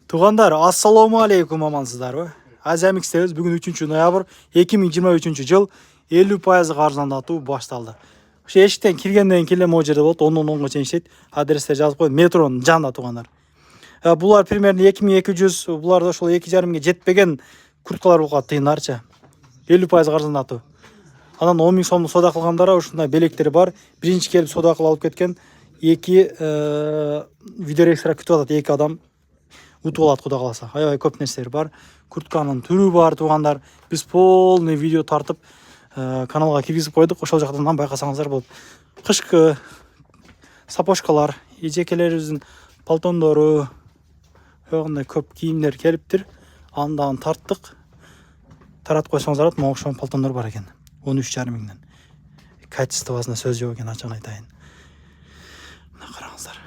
Туғандар, ассаламу алейкум, амансыздарбы? Азия Микстебиз бүгүн 3 ноябрь 2023 жыл 50% арзандатуу башталды. Ошо эшиктен киргенден кийин могу жерде болот, 10-10 чейин иштейт. Адрестер жазып коюп, метронун жанында туғандар. Булар примерно 2200, буларда ошол 2,5 жетпеген курткалар болуп калат тыйындарчы. 50% арзандатуу. Анан 10 000 сомдук соода кылгандар ушундай белектери бар. Биринчи келип соода кылып алып кеткен 2 видео экстра күтүп атат 2 адам. Утуп алат кудай кааласа. Аябай көп нерселер бар. Куртканын түрү бар тугандар. Биз полный видео тартып каналга киргизип койдук. Ошол жактан байкасаңыздар болот. Кышкы сапожкалар, эжекелерибиздин палтондору, ошондой көп кийимдер келиптир. Андан тарттык. Таратып койсоңуздар болот. Могу ошол палтондор бар экен. 13,5 миңден. Качествосуна сөз жок экен, ачыгын айтайын. Мына караңыздар.